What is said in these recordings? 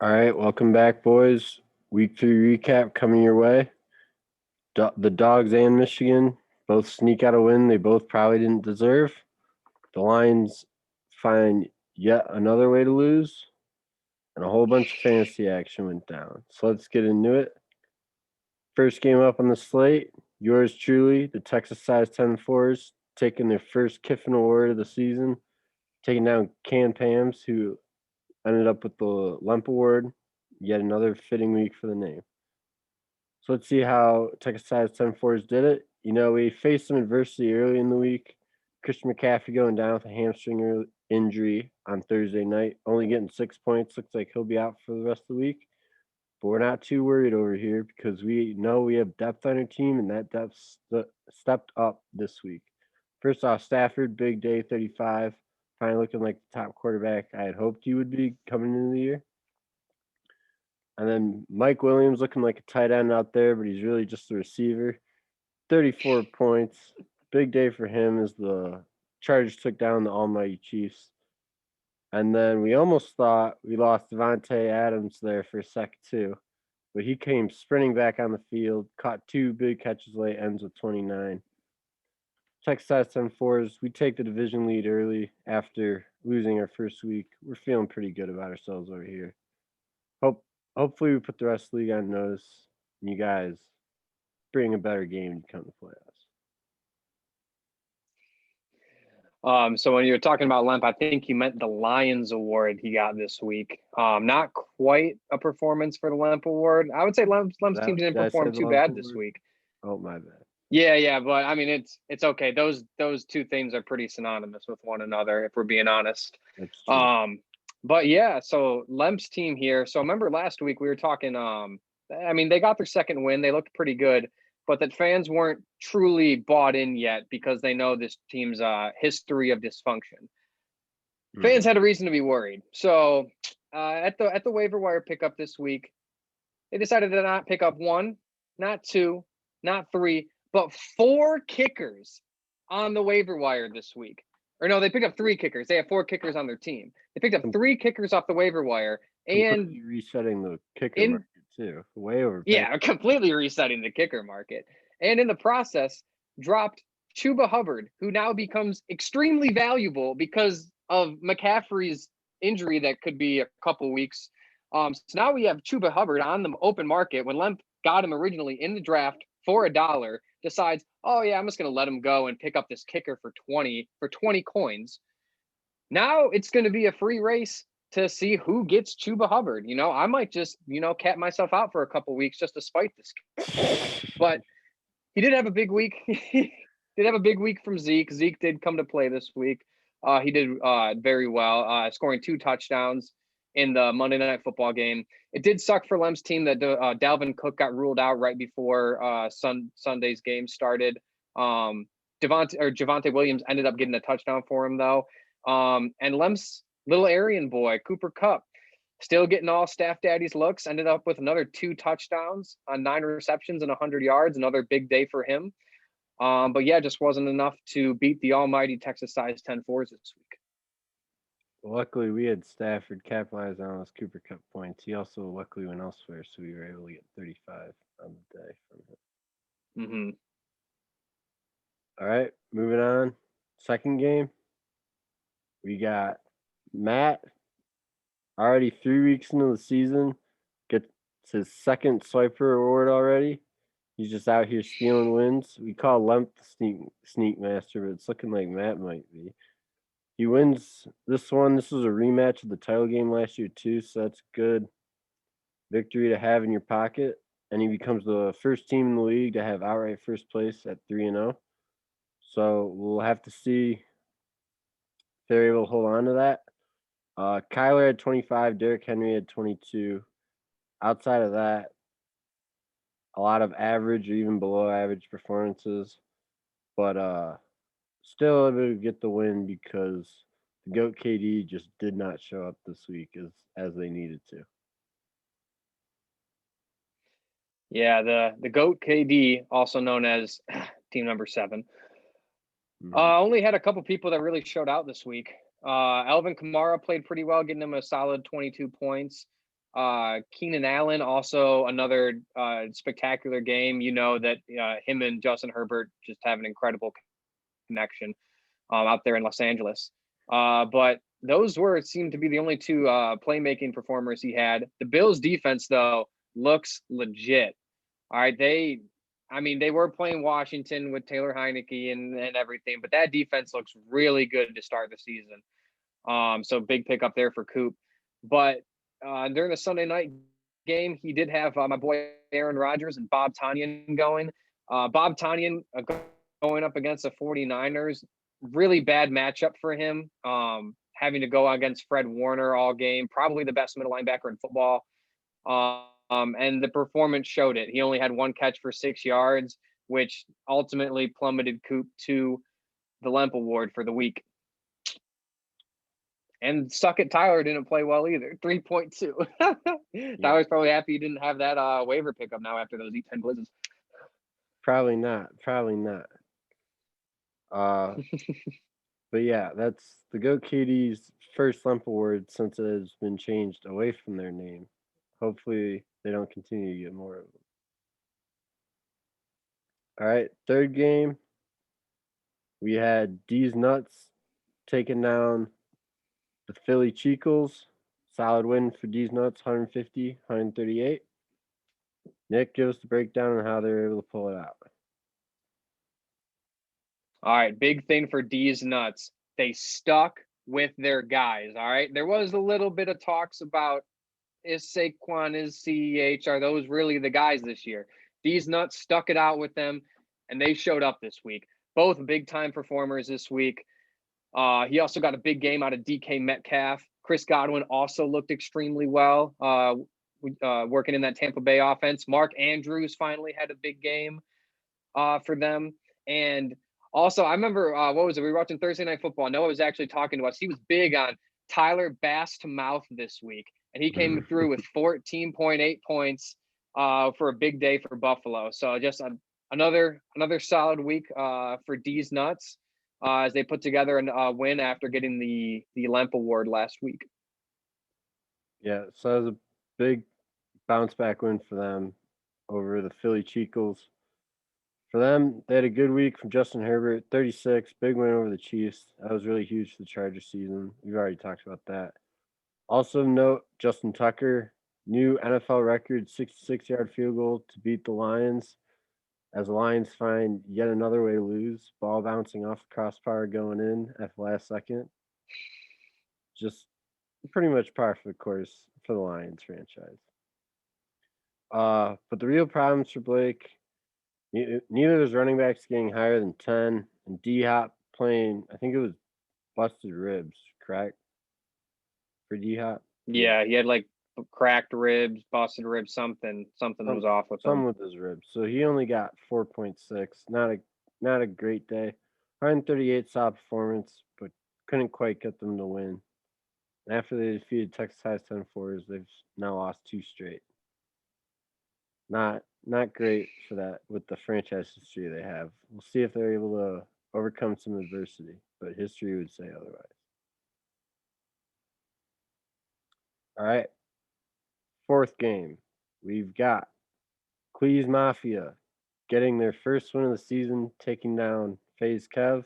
All right, welcome back, boys. Week 3 recap coming your way. The Dogs and Michigan both sneak out a win they both probably didn't deserve. The Lions find yet another way to lose, and a whole bunch of fantasy action went down. So let's get into it. First game up on the slate, yours truly, the Texas size 10-4s, taking their first Kiffin Award of the season, taking down Pams, who ended up with the Lemp Award. Yet another fitting week for the name. So let's see how Texas size 10-4s did it. We faced some adversity early in the week. Christian McCaffrey going down with a hamstring injury on Thursday night, only getting 6 points. Looks like he'll be out for the rest of the week. But we're not too worried over here because we know we have depth on our team, and that depth stepped up this week. First off, Stafford, big day, 35. Finally looking like the top quarterback I had hoped he would be coming into the year. And then Mike Williams looking like a tight end out there, but he's really just a receiver. 34 points. Big day for him as the Chargers took down the almighty Chiefs. And then we almost thought we lost Devontae Adams there for a sec too. But he came sprinting back on the field, caught 2 big catches late, ends with 29. Texas 10-4s, we take the division lead early after losing our first week. We're feeling pretty good about ourselves over here. Hopefully we put the rest of the league on notice and you guys bring a better game to come to playoffs. So when you were talking about Lemp, I think you meant the Lions Award he got this week. Not quite a performance for the Lemp Award. I would say Lemp's team didn't perform too bad this week. Oh, my bad. Yeah, but I mean it's okay. Those two things are pretty synonymous with one another, if we're being honest. That's true. But yeah, so Lemp's team here. So remember last week we were talking. I mean they got their second win. They looked pretty good, but that fans weren't truly bought in yet because they know this team's history of dysfunction. Fans had a reason to be worried. So at the waiver wire pickup this week, they decided to not pick up 1, not 2, not 3, but 4 kickers on the waiver wire this week. Or no, they picked up 3 kickers. They have 4 kickers on their team. They picked up 3 kickers off the waiver wire and resetting the kicker market too. Way over. Yeah, completely resetting the kicker market. And in the process, dropped Chuba Hubbard, who now becomes extremely valuable because of McCaffrey's injury that could be a couple weeks. So now we have Chuba Hubbard on the open market when Lemp got him originally in the draft for $1, decides, oh yeah, I'm just going to let him go and pick up this kicker for 20 coins. Now it's going to be a free race to see who gets Chuba Hubbard. I might just, cap myself out for a couple weeks just to spite this. But he did have a big week. He did have a big week from Zeke. Zeke did come to play this week. He did very well, scoring 2 touchdowns in the Monday Night Football game. It did suck for Lemp's team that Dalvin Cook got ruled out right before Sunday's game started. Javonte Williams ended up getting a touchdown for him, though. And Lemp's little Aryan boy, Cooper Kupp, still getting all staff daddy's looks, ended up with another 2 touchdowns on 9 receptions and 100 yards, another big day for him. But yeah, just wasn't enough to beat the almighty Texas size 10-4s this week. Luckily, we had Stafford capitalize on those Cooper Kupp points. He also luckily went elsewhere, so we were able to get 35 on the day from him. All right, moving on. Second game, we got Matt, already 3 weeks into the season, gets his second Swiper Award already. He's just out here stealing wins. We call Lemp the sneak master, but it's looking like Matt might be. He wins this one. This was a rematch of the title game last year too, so that's good victory to have in your pocket. And he becomes the first team in the league to have outright first place at 3-0. So we'll have to see if they're able to hold on to that. Kyler had 25, Derrick Henry had 22. Outside of that, a lot of average or even below average performances. But still able to get the win because the GOAT KD just did not show up this week as they needed to. Yeah, the GOAT KD, also known as team number 7, only had a couple people that really showed out this week. Alvin Kamara played pretty well, getting him a solid 22 points. Keenan Allen, also another spectacular game. You know that him and Justin Herbert just have an incredible connection out there in Los Angeles. But those seemed to be the only two playmaking performers he had. The Bills defense, though, looks legit. All right, they were playing Washington with Taylor Heineke and everything, but that defense looks really good to start the season. So big pickup there for Coop. But during the Sunday night game, he did have my boy Aaron Rodgers and Bob Tonyan going. Bob Tonyan going up against the 49ers, really bad matchup for him. Having to go against Fred Warner all game, probably the best middle linebacker in football. And the performance showed it. He only had one catch for 6 yards, which ultimately plummeted Coop to the Lemp Award for the week. And Suck It Tyler didn't play well either. 3.2. Tyler's probably happy he didn't have that waiver pickup now after those E10 blizzes. Probably not. But yeah, that's the Goat Kitties' first Lemp Award since it has been changed away from their name. Hopefully they don't continue to get more of them. All right, third game. We had Deeze Nuts taking down the Philly Cheekles. Solid win for Deeze Nuts, 150, 138. Nick, give us the breakdown on how they were able to pull it out. All right, big thing for Deeze Nuts. They stuck with their guys, all right? There was a little bit of talks about, is Saquon, is CEH, are those really the guys this year? Deeze Nuts stuck it out with them, and they showed up this week. Both big-time performers this week. He also got a big game out of DK Metcalf. Chris Godwin also looked extremely well working in that Tampa Bay offense. Mark Andrews finally had a big game for them. And also, I remember, we were watching Thursday Night Football. Noah was actually talking to us. He was big on Tyler Bass to mouth this week. And he came through with 14.8 points for a big day for Buffalo. So just another solid week for Deeze Nuts as they put together a win after getting the Lemp Award last week. Yeah, so it was a big bounce back win for them over the Philly Cheekles. For them, they had a good week from Justin Herbert, 36, big win over the Chiefs. That was really huge for the Chargers season. We've already talked about that. Also note, Justin Tucker, new NFL record 66-yard field goal to beat the Lions, as the Lions find yet another way to lose. Ball bouncing off the crossbar going in at the last second. Just pretty much par for the course for the Lions franchise. But the real problems for Blake, neither of his running backs getting higher than 10, and D-Hop playing, I think it was busted ribs, correct? For D-Hop? Yeah, he had like cracked ribs, busted ribs, something was off with him. Something with his ribs. So he only got 4.6. Not a great day. 138 solid performance, but couldn't quite get them to win. And after they defeated Texas High's 10-4s, they've now lost 2 straight. Not great for that with the franchise history they have. We'll see if they're able to overcome some adversity, but history would say otherwise. All right. Fourth game. We've got Cleas Mafia getting their first win of the season, taking down FaZe Kev.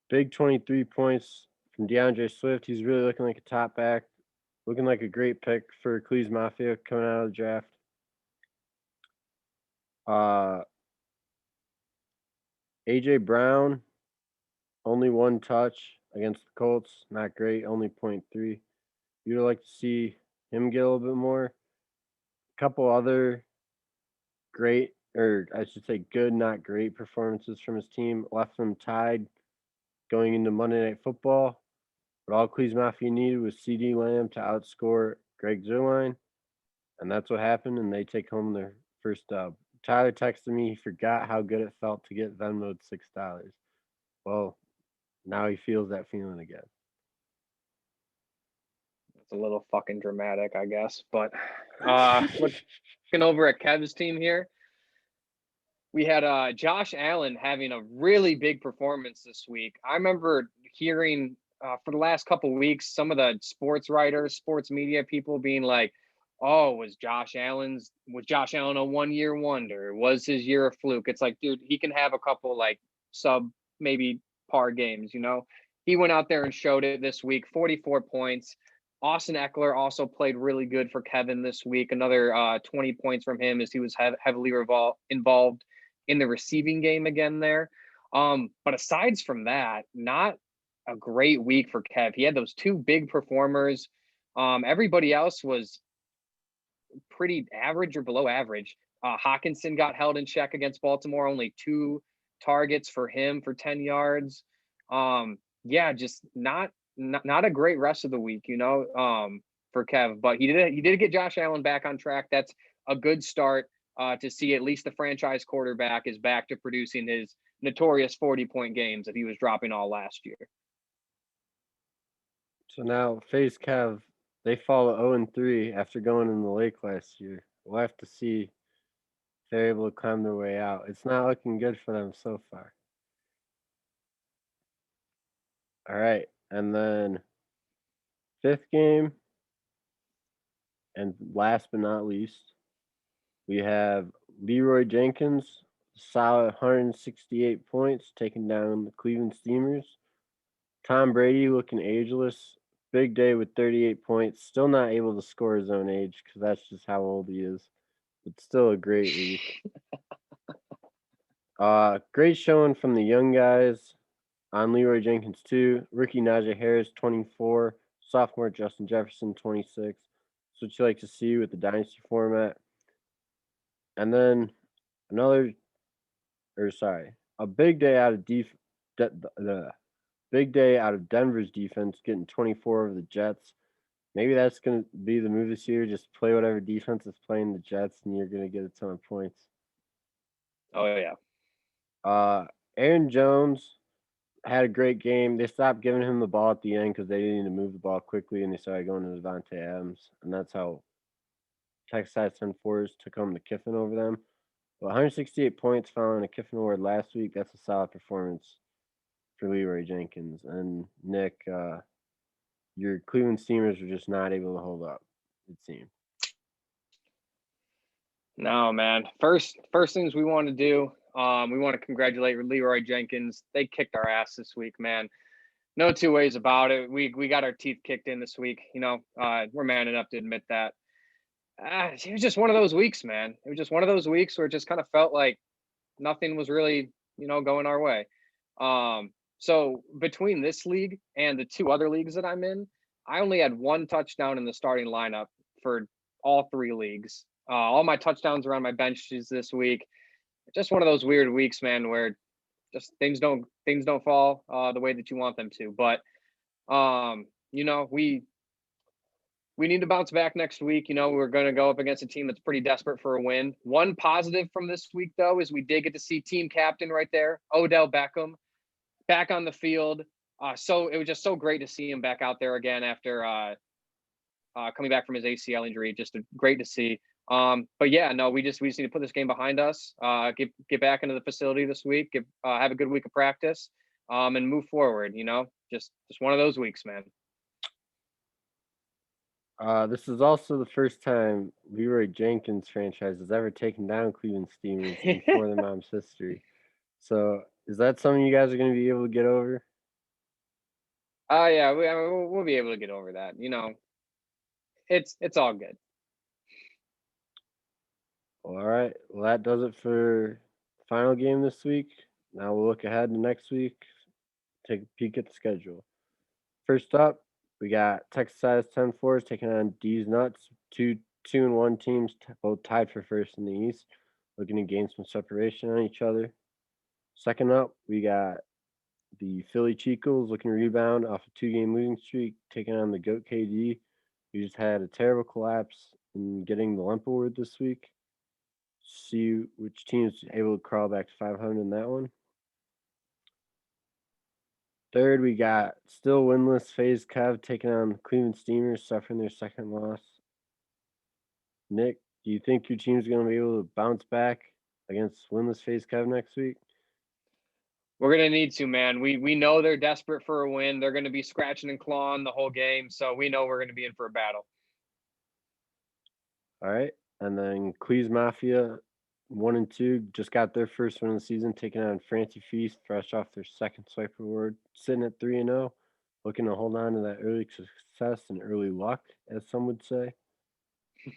Big 23 points from DeAndre Swift. He's really looking like a top back, looking like a great pick for Cleas Mafia coming out of the draft. AJ Brown, only 1 touch against the Colts. Not great, only 0.3. You'd like to see him get a little bit more. A couple other great, or I should say good, not great performances from his team left them tied going into Monday Night Football. But all Cleas Mafia needed was CD Lamb to outscore Greg Zuerlein, and that's what happened, and they take home their first dub. Tyler texted me he forgot how good it felt to get Venmoed $6. Well, now he feels that feeling again. It's a little fucking dramatic, I guess. But looking over at Kev's team here, we had Josh Allen having a really big performance this week. I remember hearing for the last couple weeks, some of the sports writers, sports media people being like, "Oh, was Josh Allen a 1 year wonder? Was his year a fluke?" It's like, dude, he can have a couple like sub maybe par games. He went out there and showed it this week. 44 points. Austin Eckler also played really good for Kevin this week. Another 20 points from him as he was heavily involved in the receiving game again there. But aside from that, not a great week for Kev. He had those two big performers. Everybody else was pretty average or below average. Hawkinson got held in check against Baltimore, only 2 targets for him for 10 yards. Yeah, just not a great rest of the week, for Kev. But he did get Josh Allen back on track. That's a good start to see at least the franchise quarterback is back to producing his notorious 40-point games that he was dropping all last year. So now FaZe Cav, they fall 0-3 after going in the lake last year. We'll have to see if they're able to climb their way out. It's not looking good for them so far. All right, and then fifth game, and last but not least, we have Leeroy Jenkins, solid 168 points, taking down the Cleveland Steamers. Tom Brady looking ageless. Big day with 38 points. Still not able to score his own age because that's just how old he is. But still a great week. Great showing from the young guys on Leeroy Jenkins too. Rookie Najee Harris 24, sophomore Justin Jefferson 26. That's what you like to see with the dynasty format. And then a big day out of the big day out of Denver's defense, getting 24 over the Jets. Maybe that's going to be the move this year. Just play whatever defense is playing the Jets, and you're going to get a ton of points. Oh, yeah. Aaron Jones had a great game. They stopped giving him the ball at the end because they needed to move the ball quickly, and they started going to Devontae Adams, and that's how Texas 10-4s took home the Kiffin over them. But 168 points following a Kiffin award last week. That's a solid performance for Leeroy Jenkins. And Nick, your Cleveland Steamers were just not able to hold up, it seemed. No, man. First things we want to do, we want to congratulate Leeroy Jenkins. They kicked our ass this week, man. No two ways about it. We got our teeth kicked in this week. We're man enough to admit that. It was just one of those weeks, man. It was just one of those weeks where it just kind of felt like nothing was really, going our way. So between this league and the two other leagues that I'm in, I only had one touchdown in the starting lineup for all three leagues. All my touchdowns were on my benches this week. Just one of those weird weeks, man, where just things don't fall the way that you want them to. But we need to bounce back next week. We're going to go up against a team that's pretty desperate for a win. One positive from this week, though, is we did get to see team captain right there, Odell Beckham, back on the field. So it was just so great to see him back out there again after coming back from his ACL injury. Just great to see. But yeah, no, we just need to put this game behind us. Get back into the facility this week. Have a good week of practice, and move forward. Just one of those weeks, man. This is also the first time Leeroy Jenkins franchise has ever taken down Cleveland Steamers in For the Moms history. So is that something you guys are going to be able to get over? Yeah, we'll be able to get over that. It's all good. All right. Well, that does it for the final game this week. Now we'll look ahead to next week. Take a peek at the schedule. First up, we got Texas size 10-4s taking on Deeze Nuts. 2-1 teams, both tied for first in the East, looking to gain some separation on each other. Second up, we got the Philly Cheekles looking to rebound off a 2-game losing streak, taking on the GOAT KD, who just had a terrible collapse in getting the Lemp Award this week. See which team is able to crawl back to 500 in that one. Third, we got still winless FaZe Kev taking on Cleveland Steamers, suffering their second loss. Nick, do you think your team's going to be able to bounce back against winless FaZe Kev next week? We're gonna need to, man. We know they're desperate for a win. They're gonna be scratching and clawing the whole game, so we know we're gonna be in for a battle. All right. And then Cleas Mafia 1 and 2 just got their first win of the season, taking on Francy Feast, fresh off their second swipe award, sitting at 3 and 0, looking to hold on to that early success and early luck, as some would say,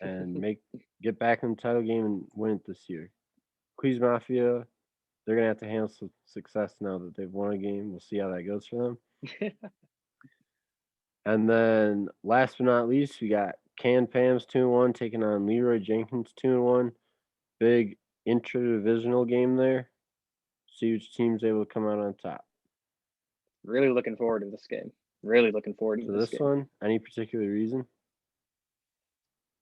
and get back in the title game and win it this year. Cleas Mafia, they're gonna have to handle some success now that they've won a game. We'll see how that goes for them. And then last but not least, we got Pams 2-1 taking on Leeroy Jenkins 2-1. Big intra-divisional game there. See which team's able to come out on top. Really looking forward to this game. Really looking forward to So this this game. one, any particular reason?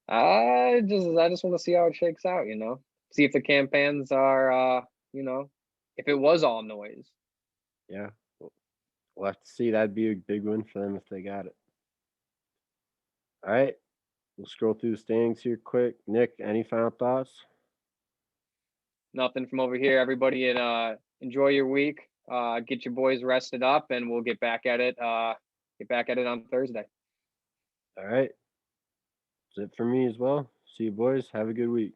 I just want to see how it shakes out, you know. See if the campaigns are you know, if it was all noise. Yeah, we'll have to see. That'd be a big win for them if they got it. All right, we'll scroll through the standings here quick. Nick, any final thoughts? Nothing from over here. Everybody, and enjoy your week. Get your boys rested up, and we'll get back at it. Get back at it on Thursday. All right, that's it for me as well. See you boys. Have a good week.